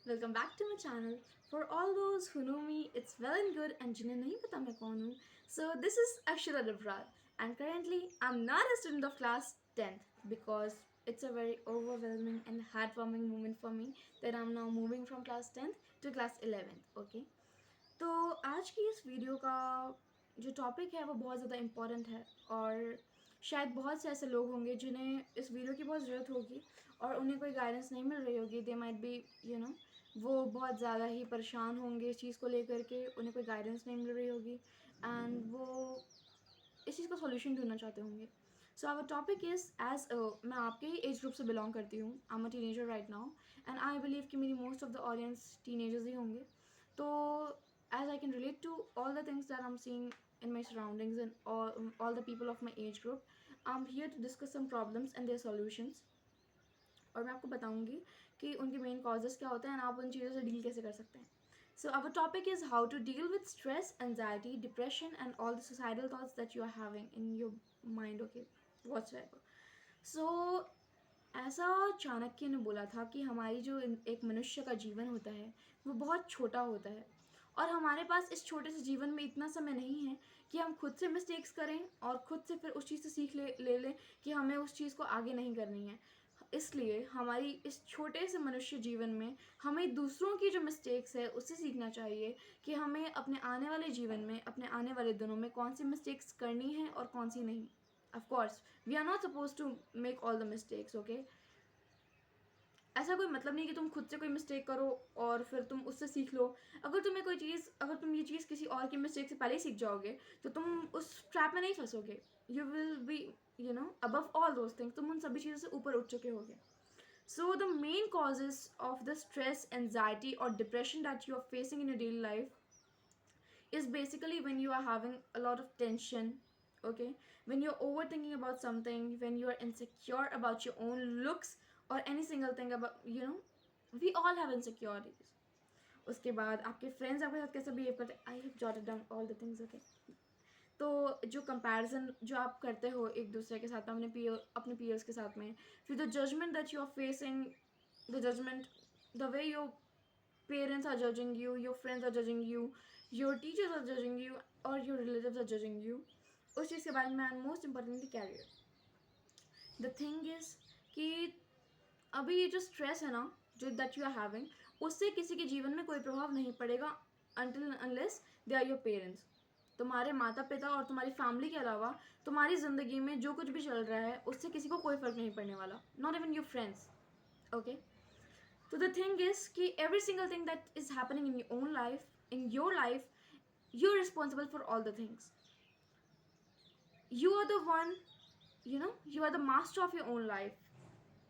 Welcome back to my channel. For all those who know me, it's well and good and जिन्हें नहीं पता मैं कौन हूँ. So this is Akshara Devral and currently I'm not a student of class 10th because it's a very overwhelming and heartwarming moment for me that I'm now moving from class 10th to class 11th. Okay. तो आज की इस video का जो topic है वो बहुत ज़्यादा इम्पॉर्टेंट है और शायद बहुत से ऐसे लोग होंगे जिन्हें इस वीडियो की बहुत ज़रूरत होगी और उन्हें कोई गाइडेंस नहीं मिल रही होगी. दे माइट बी वो बहुत ज़्यादा ही परेशान होंगे इस चीज़ को लेकर के, उन्हें कोई गाइडेंस नहीं मिल रही होगी एंड वो इस चीज़ का सॉल्यूशन ढूंढना चाहते होंगे. So our topic is age मैं आपके ही एज ग्रुप से बिलोंग करती हूँ. I am a teenager right now and I believe कि मेरी most of the audience teenagers ही होंगे. तो as I can relate to all the things that I'm seeing in my surroundings and all the people of my age group, I'm here to discuss some problems and their solutions. और मैं आपको बताऊंगी कि उनके main causes क्या होते हैं और आप उन चीज़ों से डील कैसे कर सकते हैं. So our topic is how to deal with stress, anxiety, depression and all the societal thoughts that you are having in your mind, okay, whatsoever. So ऐसा चाणक्य ने बोला था कि हमारी जो एक मनुष्य का जीवन होता है वो बहुत छोटा होता है और हमारे पास इस छोटे से जीवन में इतना समय नहीं है कि हम खुद से मिस्टेक्स करें और खुद से फिर उस चीज़ से सीख ले लें कि हमें उस चीज़ को आगे नहीं करनी है. इसलिए हमारी इस छोटे से मनुष्य जीवन में हमें दूसरों की जो मिस्टेक्स है उससे सीखना चाहिए कि हमें अपने आने वाले जीवन में, अपने आने वाले दिनों में कौन सी मिस्टेक्स करनी है और कौन सी नहीं. Of course we are not suppose to make all the mistakes, okay. ऐसा कोई मतलब नहीं कि तुम खुद से कोई मिस्टेक करो और फिर तुम उससे सीख लो. अगर तुम ये चीज़ किसी और की मिस्टेक से पहले ही सीख जाओगे तो तुम उस ट्रैप में नहीं फंसोगे. You will be above all those things. तुम उन सभी चीज़ों से ऊपर उठ चुके होगे. So the main causes of the stress, anxiety or depression that you are facing in your daily life is basically when you are having a lot of tension, okay, when you're overthinking about something, when you are insecure about your own looks or any single thing about, we all have insecurities. उसके बाद आपके friends आपके साथ कैसे behave करते हैं. I have jotted down all the things, okay. तो जो कंपैरिजन जो आप करते हो एक दूसरे के साथ में, अपने पीयर्स के साथ में, फिर the judgement that you are facing, the judgement, the way your parents are judging you, your friends are judging you, your teachers are judging you or your relatives are judging you, उस चीज़ के बारे में. And most importantly career. The thing is कि अभी ये जो stress है ना, जो दैट यू आर हैविंग, उससे किसी के जीवन में कोई प्रभाव नहीं पड़ेगा until unless they are your parents. तुम्हारे माता पिता और तुम्हारी फैमिली के अलावा तुम्हारी ज़िंदगी में जो कुछ भी चल रहा है उससे किसी को कोई फ़र्क नहीं पड़ने वाला. Not even your friends, okay. So the thing is कि every single thing that is happening in your own life, in your life, you're responsible for all the things. You are the one, you are the master of your own life.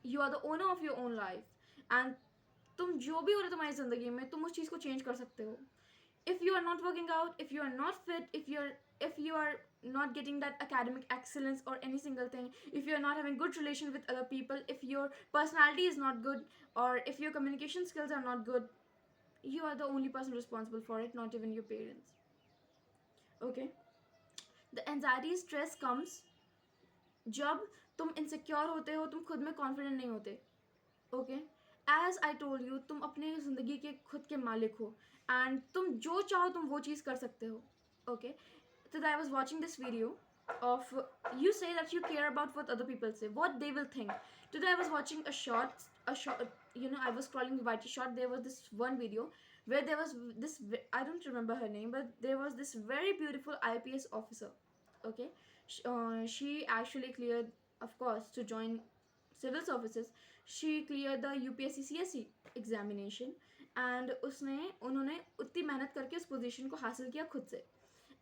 You are the owner of your own life. And तुम जो भी हो रहा है तुम्हारी ज़िंदगी में, तुम उस चीज़ को चेंज कर सकते हो. If you are not working out, if you are not fit, if you are not getting that academic excellence or any single thing, if you are not having good relation with other people, if your personality is not good or if your communication skills are not good, you are the only person responsible for it, not even your parents, okay. The anxiety stress comes जब तुम insecure होते हो, तुम खुद में confident नहीं होते, okay. As I told you, तुम अपने ज़िंदगी के खुद के मालिक हो एंड तुम जो चाहो तुम वो चीज़ कर सकते हो, okay. So I was watching this video of, you say that you care about what other people say, what they will think. Today I was watching a short, I was scrolling the YT short. There was this one video where there was this, I don't remember her name, but there was this very beautiful IPS officer, okay. She actually cleared, of course, to join civil services. She cleared the UPSC CSE examination and उसने उन्होंने उतनी मेहनत करके उस position को हासिल किया खुद से.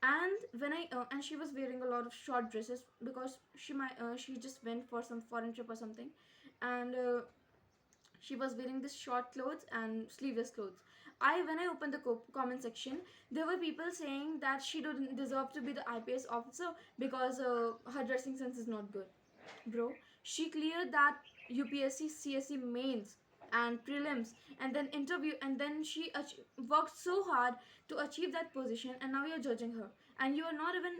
And she was wearing a lot of short dresses because she just went for some foreign trip or something, and she was wearing this short clothes and sleeveless clothes. When I opened the comment section, there were people saying that she didn't deserve to be the IPS officer because her dressing sense is not good. Bro, she cleared that UPSC CSE mains and prelims and then interview, and then she worked so hard to achieve that position, and now you're judging her and you are not even,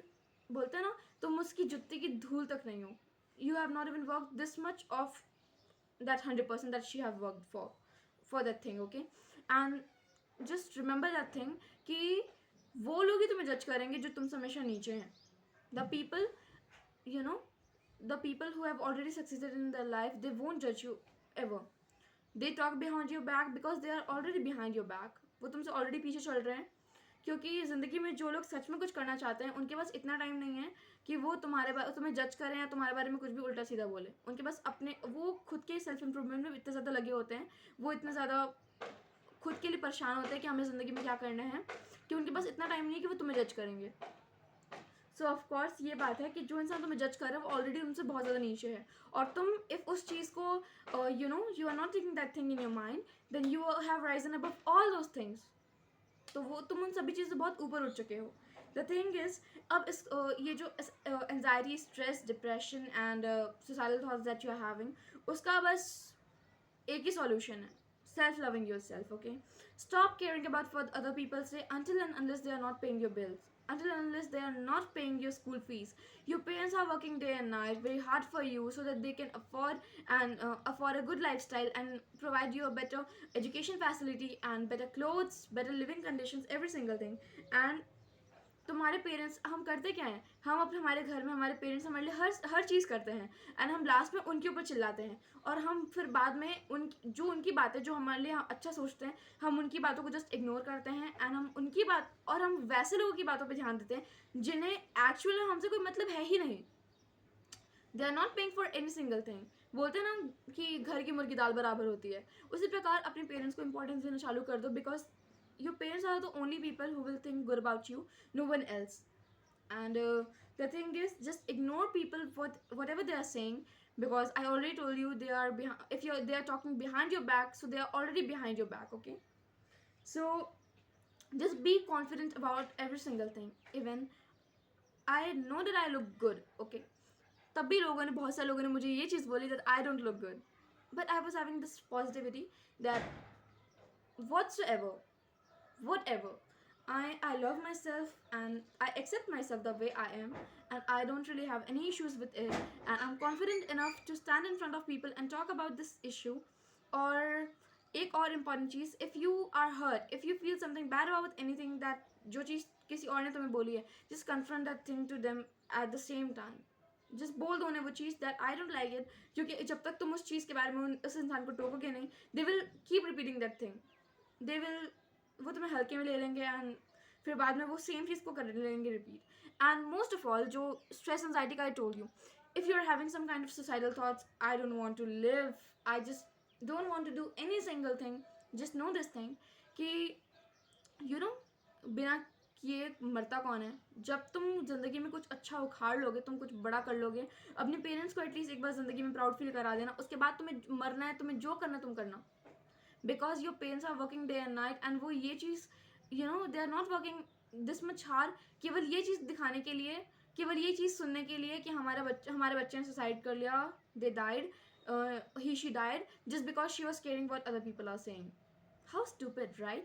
बोलते ना, तुम उसकी जुत्ती की धूल तक नहीं हो. You have not even worked this much of that 100% that she have worked for that thing, okay. And just remember that thing कि वो लोग ही तुम्हें जज करेंगे जो तुमसे हमेशा नीचे हैं. The people, you know, the people who have already succeeded in their life, they won't judge you ever. They talk behind your back because they are already behind your back. वो तुमसे ऑलरेडी पीछे चल रहे हैं. क्योंकि ज़िंदगी में जो लोग सच में कुछ करना चाहते हैं उनके पास इतना टाइम नहीं है कि वो तुम्हें जज करें या तुम्हारे बारे में कुछ भी उल्टा सीधा बोले. उनके पास अपने वो खुद के सेल्फ इम्प्रूवमेंट में इतने ज़्यादा लगे होते हैं, वो इतने ज़्यादा खुद के लिए परेशान होते हैं कि हमें ज़िंदगी में क्या करना है, कि उनके पास इतना टाइम नहीं है कि वो तुम्हें जज करेंगे. सो ऑफ कोर्स ये बात है कि जो इंसान तुम्हें जज कर रहा है वो ऑलरेडी उनसे बहुत ज़्यादा नीचे है, और तुम इफ़ उस चीज़ को you are not taking that thing in your mind, then you have risen above all those things. तो वो तुम उन सभी चीज़ से बहुत ऊपर उठ चुके हो. द थिंग इज, अब इस ये जो anxiety, stress, depression and suicidal thoughts that you are having, उसका बस एक ही सॉल्यूशन है: self loving yourself. Okay, stop caring about what other people say until and unless they are not paying your bills, until and unless they are not paying your school fees. Your parents are working day and night very hard for you so that they can afford a good lifestyle and provide you a better education facility and better clothes, better living conditions, every single thing. And तुम्हारे parents, हम करते क्या हैं, हम अपने हमारे घर में हमारे पेरेंट्स हमारे लिए हर चीज़ करते हैं, एंड हम लास्ट में उनके ऊपर चिल्लाते हैं, और हम फिर बाद में उनकी बातें जो हमारे लिए अच्छा सोचते हैं, हम उनकी बातों को जस्ट इग्नोर करते हैं, एंड हम उनकी बात, और हम वैसे लोगों की बातों पर ध्यान देते हैं जिन्हें एक्चुअली हमसे कोई मतलब है ही नहीं. They are not paying for any single thing. बोलते हैं ना कि घर की मुर्गी दाल बराबर होती है, उसी प्रकार अपने पेरेंट्स को इंपॉर्टेंस देना चालू कर दो, because your parents are the only people who will think good about you, no one else. And the thing is, just ignore people whatever they are saying, because I already told you they are if they are talking behind your back, so they are already behind your back. Okay, so just be confident about every single thing. Even I know that I look good, okay, तब भी लोगों ने, बहुत सारे लोगों ने मुझे ये चीज़ बोली that I don't look good, but I was having this positivity that whatever, I love myself and I accept myself the way I am, and I don't really have any issues with it, and I'm confident enough to stand in front of people and talk about this issue. और एक और important चीज़, if you are hurt, if you feel something bad about anything that, जो चीज़ किसी और ने तुम्हें बोली है, just confront that thing to them at the same time. Just बोल दो उन्हें वो चीज़ that I don't like it, क्योंकि जब तक तुम उस चीज़ के बारे में उस इंसान को टोकोगे नहीं, they will keep repeating that thing. They will, वो तुम्हें हल्के में ले लेंगे, एंड फिर बाद में वो सेम चीज़ को कर लेंगे repeat. And most of all, जो स्ट्रेस एंजाइटी का I told you, if you are having some kind of suicidal thoughts, I don't want to live, I just don't want to do any single thing, just know this thing कि बिना किए मरता कौन है. जब तुम ज़िंदगी में कुछ अच्छा उखाड़ लोगे, तुम कुछ बड़ा कर लोगे, अपने पेरेंट्स को एटलीस्ट एक बार ज़िंदगी में प्राउड फील करा देना, उसके बाद तुम्हें मरना है, तुम्हें जो करना तुम करना, because your parents are working day and night, and वो ये चीज़ they are not working this much hard केवल ये चीज़ दिखाने के लिए, केवल ये चीज़ सुनने के लिए कि हमारे बच्चे ने सुसाइड कर लिया, they died, she died just because she was caring what other people are saying. How stupid, right?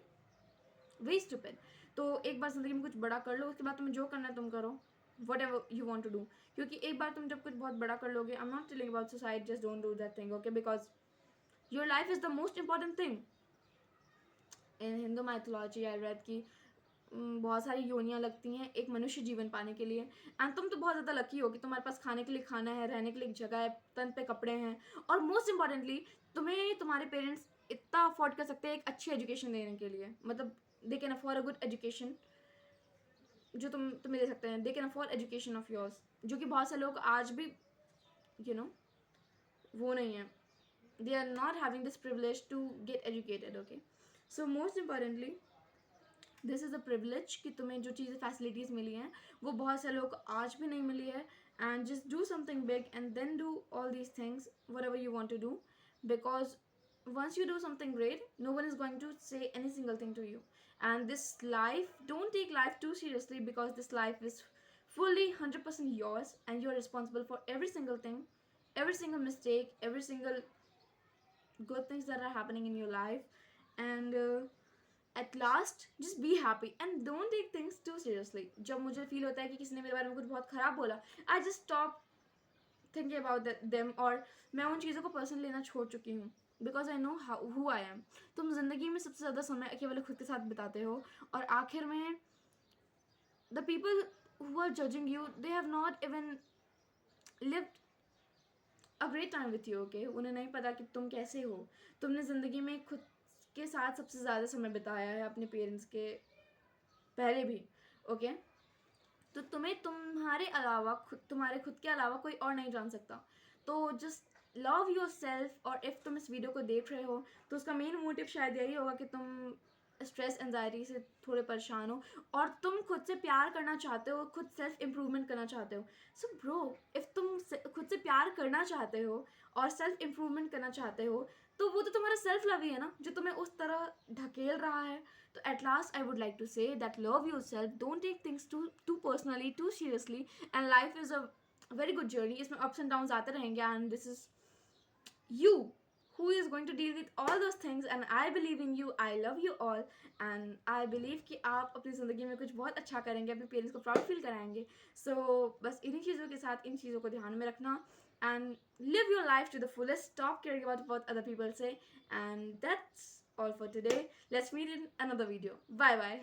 Very stupid. तो एक बार ज़िंदगी में कुछ बड़ा कर लो, उसके बाद तुम्हें जो करना है तुम करो, whatever you want to do. क्योंकि एक बार तुम जब कुछ बहुत बड़ा कर लोगे, I'm not telling about suicide, just don't do that thing, okay? Because your life is the most important thing. In Hindu mythology I read कि बहुत सारी योनियाँ लगती हैं एक मनुष्य जीवन पाने के लिए, एंड तुम तो बहुत ज़्यादा लकी हो कि तुम्हारे पास खाने के लिए खाना है, रहने के लिए एक जगह है, तन पे कपड़े हैं, और मोस्ट इम्पॉर्टेंटली तुम्हें तुम्हारे पेरेंट्स इतना अफोर्ड कर सकते हैं एक अच्छी एजुकेशन देने के लिए. मतलब they can afford a good education जो तुम्हें दे सकते हैं. They can afford education of yours, जो कि बहुत से लोग आज भी वो नहीं है. They are not having this privilege to get educated. Okay, so most importantly, this is a privilege कि तुम्हें जो चीज़ें facilities मिली हैं वो बहुत से लोग आज भी नहीं मिली है. And just do something big and then do all these things whatever you want to do, because once you do something great, no one is going to say any single thing to you. And this life, don't take life too seriously, because this life is fully 100% yours, and you're responsible for every single thing, every single mistake, every single good things that are happening in your life. And at last, just be happy and don't take things too seriously. जब मुझे feel होता है कि किसी ने मेरे बारे में कुछ बहुत ख़राब बोला, I just stop thinking about them, और मैं उन चीज़ों को पर्सनल लेना छोड़ चुकी हूँ. Because I know how who I am. तुम जिंदगी में सबसे ज़्यादा समय केवल खुद के साथ बिताते हो, और आखिर में the people who are judging you, they have not even lived a great time with you. Okay, उन्हें नहीं पता कि तुम कैसे हो. तुमने ज़िंदगी में खुद के साथ सबसे ज़्यादा समय बिताया है अपने पेरेंट्स के पहले भी. ओके, तो तुम्हें तुम्हारे अलावा तुम्हारे खुद के अलावा कोई और नहीं जान सकता. तो जस्ट लव योर सेल्फ. और इफ़ तुम इस वीडियो को देख रहे हो तो उसका मेन मोटिव शायद यही होगा कि तुम स्ट्रेस एंजाइटी से थोड़े परेशान हो और तुम खुद से प्यार करना चाहते हो, खुद सेल्फ इम्प्रूवमेंट करना चाहते हो. सो ब्रो, इफ़ तुम खुद से प्यार करना चाहते हो और सेल्फ इम्प्रूवमेंट करना चाहते हो, तो वो तो तुम्हारा सेल्फ लव ही है ना, जो तुम्हें उस तरह ढकेल रहा है. तो at last I would like to say that love yourself. Don't take things too personally, too seriously. And life is a very good journey. इसमें ups and downs आते रहेंगे, and this is you who is going to deal with all those things. And I believe in you. I love you all. And I believe कि आप अपनी ज़िंदगी में कुछ बहुत अच्छा करेंगे, अपने पेरेंट्स को प्राउड फील कराएंगे. So बस इन्हीं चीज़ों के साथ इन चीज़ों को ध्यान में रखना. And live your life to the fullest. Stop caring about what other people say. And that's all for today. Let's meet in another video. Bye bye.